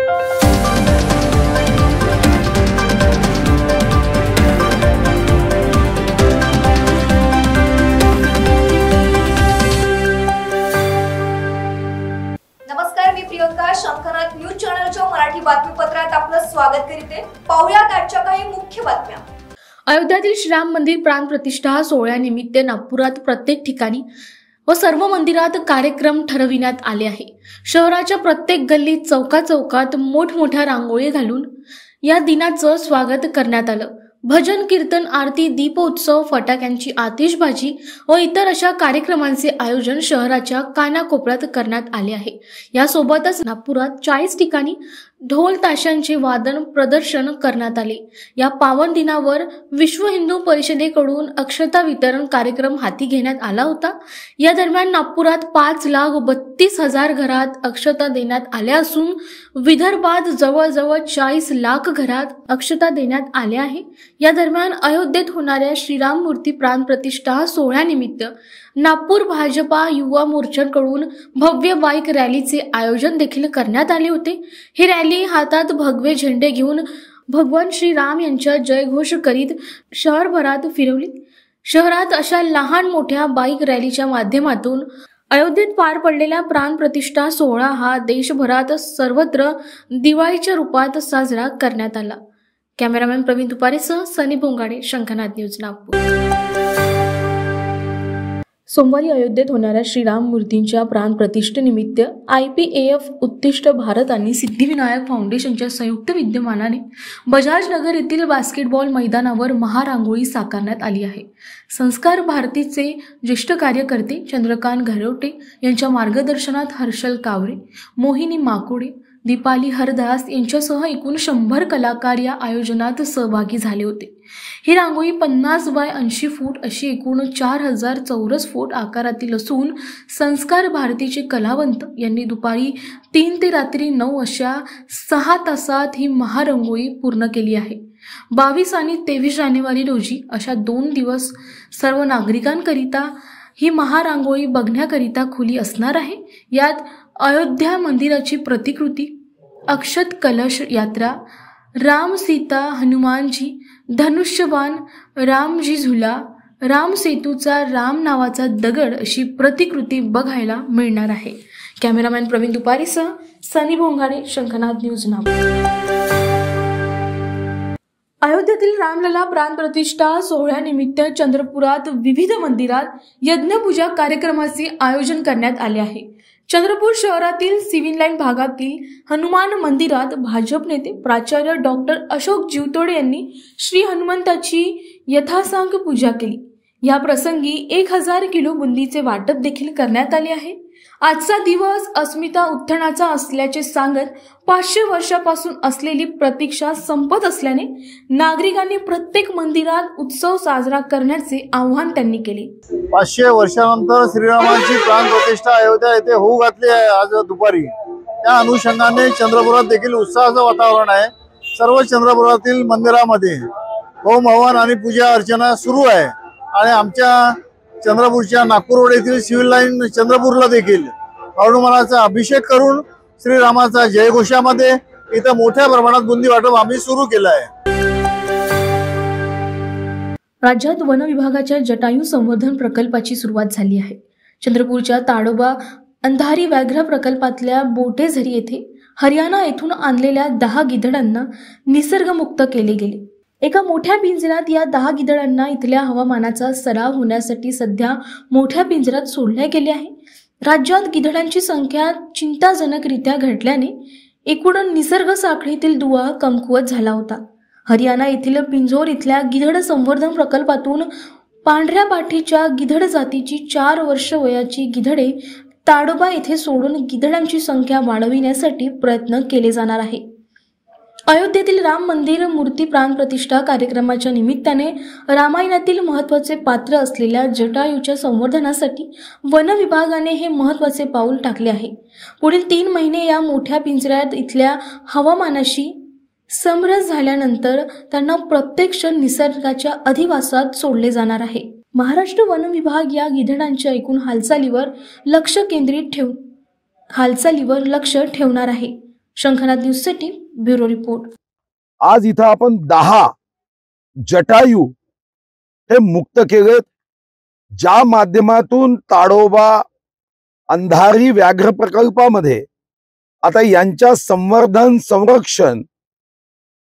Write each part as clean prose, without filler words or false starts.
नमस्कार, मी प्रियंका. शंखनाथ न्यूज चॅनलच्या मराठी बातमीपत्रात आपलं स्वागत करते. पाहुयात आजच्या काही मुख्य बातम्या. अयोध्यातील श्रीराम मंदिर प्राण प्रतिष्ठा सोहळ्यानिमित्त नागपुरात प्रत्येक ठिकाणी व सर्व मंदिरात कार्यक्रम ठरविण्यात आले आहे. शहराच्या प्रत्येक गल्लीत चौकात मोठमोठ्या रांगोळी घालून या दिनाचं स्वागत करण्यात आलं. भजन, कीर्तन, आरती, दीपोत्सव, फटाक्यांची आतिषबाजी व इतर अशा कार्यक्रमांचे आयोजन शहराच्या कानाकोपऱ्यात करण्यात आले आहे. यासोबतच नागपुरात 40 ठिकाणी ढोल ताशांचे वादन प्रदर्शन करण्यात आले. या पावन दिनावर विश्व हिंदू परिषदेकडून अक्षता वितरण कार्यक्रम हाती घेण्यात आला होता. या दरम्यान नागपुरात 5,32,000 घरात अक्षता देण्यात आल्या असून विदर्भात जवळजवळ 40 लाख घरात अक्षता देण्यात आल्या आहे. या दरम्यान अयोध्येत होणाऱ्या श्रीराम मूर्ती प्राण प्रतिष्ठा सोहळ्यानिमित्त नागपूर भाजपा युवा मोर्चाकडून भव्य बाईक रॅलीचे आयोजन देखील करण्यात आले होते. ही रॅली हातात भगवे झेंडे घेऊन भगवान श्रीराम यांचा जयघोष करीत शहरभरात फिरवली. शहरात अशा लहान मोठ्या बाईक रॅलीच्या माध्यमातून अयोध्येत पार पडलेला प्राण प्रतिष्ठा सोहळा हा देशभरात सर्वत्र दिवाळीच्या रूपात साजरा करण्यात आला. कॅमेरामॅन प्रवीण दुपारेसह सनी बोंगाडे, शंखनाथ न्यूज, नागपूर. सोमवारी अयोध्येत होणाऱ्या श्रीराम मूर्तींच्या प्राण प्रतिष्ठेनिमित्त IPAF उत्तिष्ठ भारत आणि सिद्धिविनायक फाउंडेशनच्या संयुक्त विद्यमानाने बजाज नगर येथील बास्केटबॉल मैदानावर महारांगोळी साकारण्यात आली आहे. संस्कार भारतीचे ज्येष्ठ कार्यकर्ते चंद्रकांत घरवटे यांच्या मार्गदर्शनात हर्षल कावरे, मोहिनी माकोडे, दीपाली हरदास यांच्यासह एकूण 100 कलाकार या आयोजनात सहभागी झाले होते. ही रांगोळी 50 बाय 80 फूट अशी एकूण 4000 चौरस फूट आकारातील असून संस्कार भारतीचे कलावंत यांनी दुपारी 3 ते रात्री 9 अशा 6 तासात ही महारांगोळी पूर्ण केली आहे. 22 आणि 23 जानेवारी रोजी अशा 2 दिवस सर्व नागरिकांकरिता ही महारांगोळी बघण्याकरिता खुली असणार आहे. यात अयोध्या मंदिराची प्रतिकृती, अक्षत कलश यात्रा, राम सीता हनुमानजी, धनुष्यबाण, रामजी झुला, राम सेतूचा राम नावाचा दगड अशी प्रतिकृती बघायला मिळणार आहे. कॅमेरामॅन प्रवीण दुपारेसह सनी बोंगाडे, शंखनाथ न्यूज, नागपूर. अयोध्येतील रामलला प्राण प्रतिष्ठा सोहळ्यानिमित्त चंद्रपुरात विविध मंदिरात यज्ञपूजा कार्यक्रमाचे आयोजन करण्यात आले आहे. चंद्रपूर शहरातील सिव्हिल लाईन भागातील हनुमान मंदिरात भाजप नेते प्राचार्य डॉक्टर अशोक जीवतोडे यांनी श्री हनुमंताची यथासांग पूजा केली. या प्रसंगी 1000 किलो बुंदीचे वाटप देखील करण्यात आले आहे. आजचा दिवस अस्मिता उत्थानाचा असल्याचे सांगत 500 वर्षापासून असलेली प्रतीक्षा संपत असल्याने नागरिकांनी प्रत्येक मंदिरात उत्सव साजरा करण्याचे आवाहन त्यांनी केले. 500 वर्षानंतर श्रीरामांची प्राण प्रतिष्ठा अयोध्या येथे होऊ घातली आहे आज दुपारी. त्या अनुषंगाने चंद्रपुरात देखील उत्साहाचं वातावरण आहे. सर्व चंद्रपुरातील मंदिरामध्ये होम हवन आणि पूजा अर्चना सुरू आहे आणि आमच्या चंद्रपूरच्या नागपूर रोड येथील सिव्हिल लाईन चंद्रपूरला देखील हनुमानाचा अभिषेक करून श्रीरामाचा जयघोषामध्ये इथं मोठ्या प्रमाणात बुंदी वाटप आम्ही सुरू केलं आहे. राज्यात वन विभागाच्या जटायू संवर्धन प्रकल्पाची सुरुवात झाली आहे. चंद्रपूरच्या ताडोबा अंधारी व्याघ्र प्रकल्पातल्या बोटेझरी येथे हरियाणा येथून आणलेल्या 10 गिधडांना निसर्गमुक्त केले गेले. एका मोठ्या पिंजऱ्यात या 10 गिधडांना इथल्या हवामानाचा सराव होण्यासाठी सध्या मोठ्या पिंजऱ्यात सोडले गेले आहे. राज्यात गिधडांची संख्या चिंताजनकरित्या घटल्याने एकूण निसर्ग साखळीतील दुवा कमकुवत झाला होता. हरियाणा येथील पिंजोर इथल्या गिधड संवर्धन प्रकल्पातून पांढऱ्या पाठीच्या गिधड जातीची 4 वर्ष वयाची गिधडे ताडोबा येथे सोडून गिधडांची संख्या वाढविण्यासाठी प्रयत्न केले जाणार आहे. अयोध्येतील राम मंदिर मूर्ती प्राण प्रतिष्ठा कार्यक्रमाच्या निमित्ताने रामायणातील महत्त्वाचे पात्र असलेल्या जटायूच्या संवर्धनासाठी वन विभागाने हे महत्त्वाचे पाऊल टाकले आहे. पुढील 3 महिने या मोठ्या पिंजऱ्यात इथल्या हवामानाशी समरस झाल्यानंतर त्यांना प्रत्यक्ष निसर्गाच्या अधिवासात सोडले जाणार आहे. महाराष्ट्र वन विभाग या गिधडांच्या एकूण हालचालीवर लक्ष ठेवणार आहे. शंखनाद न्यूजसाठी ब्युरो रिपोर्ट. आज इथं आपण 10 जटायू हे मुक्त केलेत, ज्या माध्यमातून ताडोबा अंधारी व्याघ्र प्रकल्पामध्ये आता यांच्या संवर्धन, संरक्षण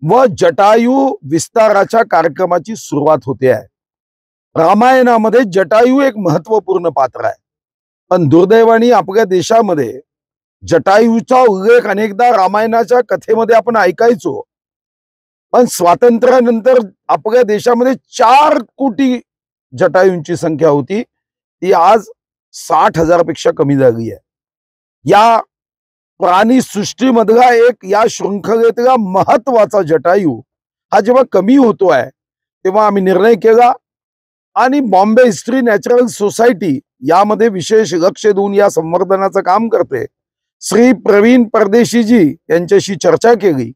व जटायू विस्ताराच्या कार्यक्रमाची सुरुवात होते आहे. रामायणामध्ये जटायू एक महत्वपूर्ण पात्र आहे, पण दुर्दैवाने आपल्या देशामध्ये जटायूचा उल्लेख अनेकदा रामायणाच्या कथेमध्ये आपण ऐकायचो, पण स्वातंत्र्यानंतर आपल्या देशामध्ये 4 कोटी जटायूंची संख्या होती, ती आज 60,000 पेक्षा कमी झाली आहे. या प्राणी सृष्टीमधला एक या शृंखलेतला महत्वाचा जटायू हा जेव्हा कमी होतो आहे तेव्हा आम्ही निर्णय केला आणि बॉम्बे हिस्ट्री नॅचरल सोसायटी यामध्ये विशेष लक्ष देऊन या संवर्धनाचं काम करते. श्री प्रवीण परदेशीजी यांच्याशी चर्चा केली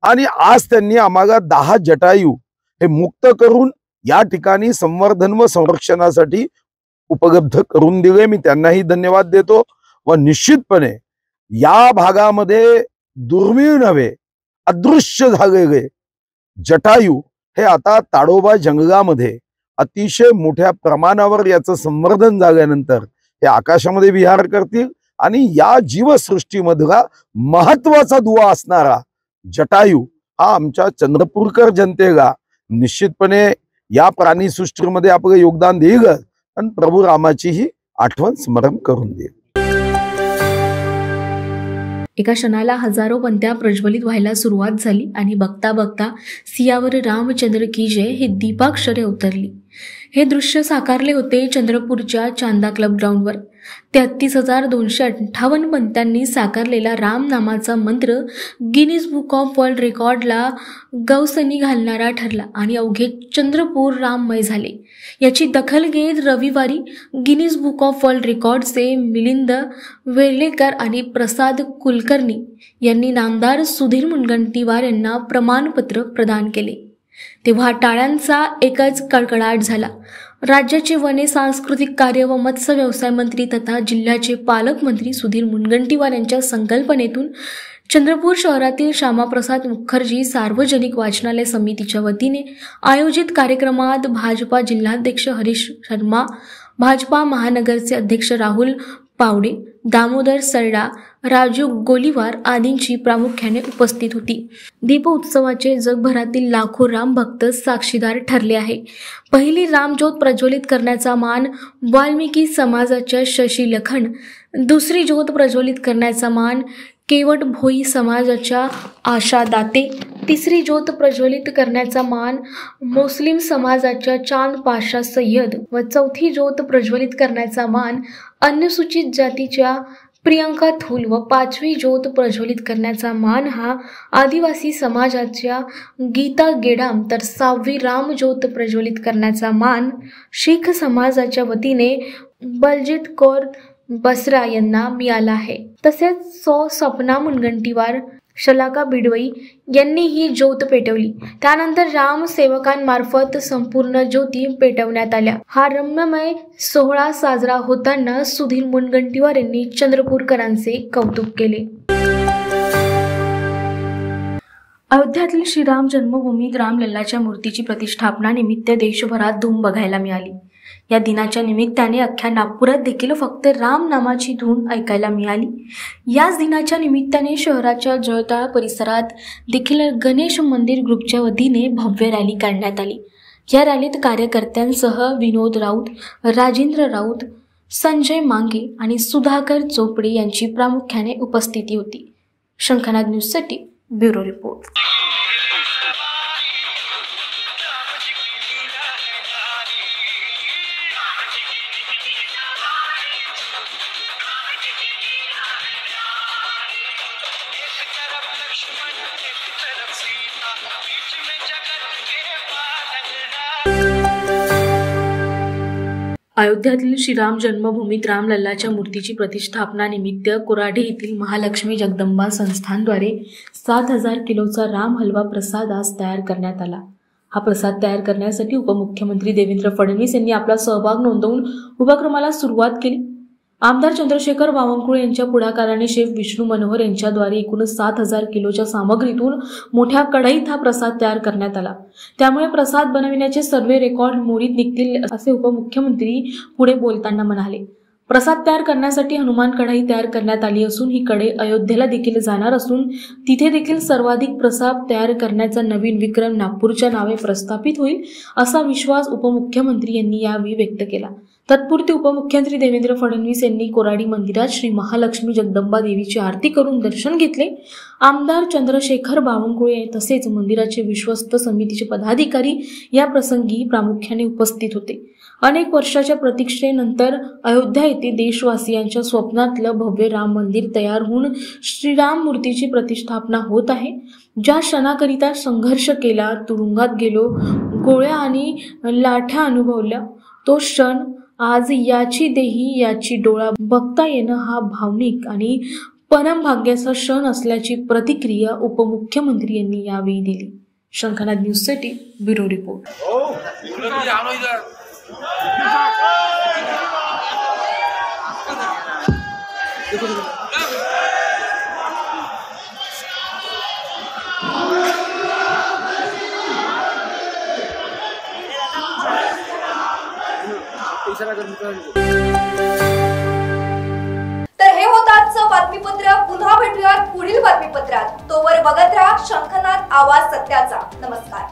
आणि आज त्यांनी आम्हाला 10 जटायू हे मुक्त करून या ठिकाणी संवर्धन व संरक्षणासाठी उपलब्ध करून दिले. मी त्यांनाही धन्यवाद देतो व निश्चितपणे या भागामध्ये दुर्मिळ नव्हे, अदृश्य झालेले जटायू हे आता ताडोबा जंगलामध्ये अतिशय मोठ्या प्रमाणावर याचं संवर्धन झाल्यानंतर हे आकाशामध्ये विहार करतील आणि या जीवसृष्टीमधला महत्वाचा दुवा असणारा जटायू हा आमच्या चंद्रपूरकर जनतेला निश्चितपणे या प्राणी सृष्टीमध्ये आपलं योगदान देईल आणि प्रभू रामाचीही आठवण स्मरण करून देईल. एका क्षणाला हजारो पंत्या प्रज्वलित व्हायला सुरुवात झाली आणि बघता बघता सियावर रामचंद्र की जय हे दीपाक्षरे उतरली. हे दृश्य साकारले होते चंद्रपूरच्या चांदा क्लब ग्राउंडवर. 33,258 पंत्यांनी साकारलेला राम नामाचा मंत्र गिनीज बुक ऑफ वर्ल्ड रेकॉर्डला गवसणी घालणारा ठरला आणि अवघे चंद्रपूर राममय झाले. याची दखल घेत रविवारी गिनीज बुक ऑफ वर्ल्ड रेकॉर्डचे मिलिंद वेर्लेकर आणि प्रसाद कुलकर्णी यांनी नामदार सुधीर मुनगंटीवार यांना प्रमाणपत्र प्रदान केले. तेव्हा टाळ्यांचा एकच कडकडाट झाला. राज्याचे वने, सांस्कृतिक कार्य व मत्स्य व्यवसाय मंत्री तथा जिल्ह्याचे पालकमंत्री सुधीर मुनगंटीवार यांच्या संकल्पनेतून चंद्रपूर शहरातील श्यामाप्रसाद मुखर्जी सार्वजनिक वाचनालय समितीच्या वतीने आयोजित कार्यक्रमात भाजपा जिल्हाध्यक्ष हरीश शर्मा, भाजपा महानगरचे अध्यक्ष राहुल पावडे, दामोदर सरडा, राजू गोलीवार आदींची प्रामुख्याने उपस्थित होती. दीप उत्सवाचे जगभरातील लाखो राम भक्त साक्षीदार ठरले आहे. पहिली रामज्योत प्रज्वलित करण्याचा मान वाल्मिकी समाजाच्या शशी लखन, दुसरी ज्योत प्रज्वलित करण्याचा मान केवट भोई समाजाच्या आशा दाते, तिसरी ज्योत प्रज्वलित करण्याचा मान मुस्लिम समाजाच्या चांद पाशा सय्यद व चौथी ज्योत प्रज्वलित करण्याचा मान अनुसूचित जातीच्या प्रियंका थूल व 5वी ज्योत प्रज्वलित करण्याचा मान हा आदिवासी समाजाच्या गीता गेडाम, तर 6वी राम ज्योत प्रज्वलित करण्याचा मान शीख समाजाच्या वतीने बलजीत कौर बसरा यांना मिळाला आहे. तसेच सपना मुनगंटीवार, शलाका बिडवई यांनी ही ज्योत पेटवली. त्यानंतर राम सेवकांमार्फत संपूर्ण ज्योती पेटवण्यात आल्या. हा रम्यमय सोहळा साजरा होताना सुधीर मुनगंटीवार यांनी चंद्रपूरकरांचे कौतुक केले. अयोध्यातील श्रीराम जन्मभूमीत रामलल्लाच्या मूर्तीची प्रतिष्ठापना निमित्त देशभरात धूम बघायला मिळाली. या दिनाच्या निमित्ताने अख्ख्या नागपुरात देखील फक्त राम नामाची धून ऐकायला मिळाली. याच दिनाच्या निमित्ताने शहराच्या जळताळ परिसरात देखील गणेश मंदिर ग्रुपच्या वतीने भव्य रॅली काढण्यात आली. या रॅलीत कार्यकर्त्यांसह विनोद राऊत, राजेंद्र राऊत, संजय मांगे आणि सुधाकर चोपडे यांची प्रामुख्याने उपस्थिती होती. शंखनाद न्यूजसाठी ब्युरो रिपोर्ट. अयोध्यातील श्रीराम जन्मभूमीत रामलल्लाच्या मूर्तीची प्रतिष्ठापना निमित्त कोराडे येथील महालक्ष्मी जगदंबा संस्थानद्वारे 7,000 किलोचा राम हलवा प्रसाद आज तयार करण्यात आला. हा प्रसाद तयार करण्यासाठी उपमुख्यमंत्री देवेंद्र फडणवीस यांनी आपला सहभाग नोंदवून उपक्रमाला सुरुवात केली. आमदार चंद्रशेखर बावनकुळे यांच्या पुढाकाराने शेफ विष्णू मनोहर यांच्याद्वारे एकूण 7,000 किलोच्या सामग्रीतून मोठ्या कढईत हा प्रसाद तयार करण्यात आला। त्यामुळे प्रसाद बनविण्याचे सर्व रेकॉर्ड मोडीत निघतील असे उपमुख्यमंत्री पुढे बोलताना म्हणाले। प्रसाद तयार करण्यासाठी हनुमान कढई तयार करण्यात आली असून ही कढई अयोध्येला देखील जाणार असून तिथे देखील सर्वाधिक प्रसाद तयार करण्याचा नवीन विक्रम नागपूरच्या नावे प्रस्थापित होईल असा विश्वास उपमुख्यमंत्री यांनी यावेळी व्यक्त केला। तत्पूर्वी उपमुख्यमंत्री देवेंद्र फडणवीस यांनी कोराडी मंदिरात श्री महालक्ष्मी जगदंबा देवीची आरती करून दर्शन घेतले। आमदार चंद्रशेखर बावनकुळे तसेच मंदिराचे विश्वस्त समितीचे पदाधिकारी या प्रसंगी प्रामुख्याने उपस्थित होते। अनेक वर्षाच्या प्रतीक्षेनंतर अयोध्या येथे देशवासियांच्या स्वप्नातलं भव्य राम मंदिर तयार होऊन श्रीराम मूर्तीची प्रतिष्ठापना होत आहे। ज्या क्षणाकरिता संघर्ष केला, तुरुंगात गेलो, गोळ्या आणि लाठ्या अनुभवल्या, तो क्षण आज याची देही याची डोळा बघता येणं हा भावनिक आणि परमभाग्याचा क्षण असल्याची प्रतिक्रिया उपमुख्यमंत्री यांनी यावेळी दिली। शंखनाद न्यूजसाठी ब्युरो रिपोर्ट। तर हे होतं आजचं बातमीपत्र। पुन्हा भेटूयात पुढील बातमीपत्रात। तोवर बघत राहा शंखनाद आवाज सत्याचा। नमस्कार।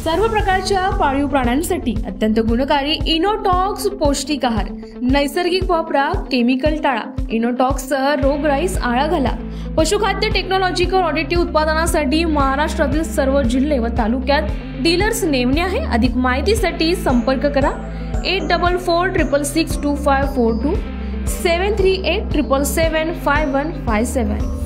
सर्व प्रकारच्या पाळीव प्राण्यांसाठी अत्यंत गुणकारी इनोटॉक्स पौष्टिक आहार, नैसर्गिक वापरा, केमिकल टाळा। इनोटॉक्ससह रोगराईस आळा घाला। पशुखाद्य टेक्नॉलॉजिकल ऑडिटिव्ह उत्पादनासाठी महाराष्ट्रातील सर्व जिल्हे व तालुक्यात डीलर्स नेमणे आहे। अधिक माहितीसाठी संपर्क करा 8446662542 738777557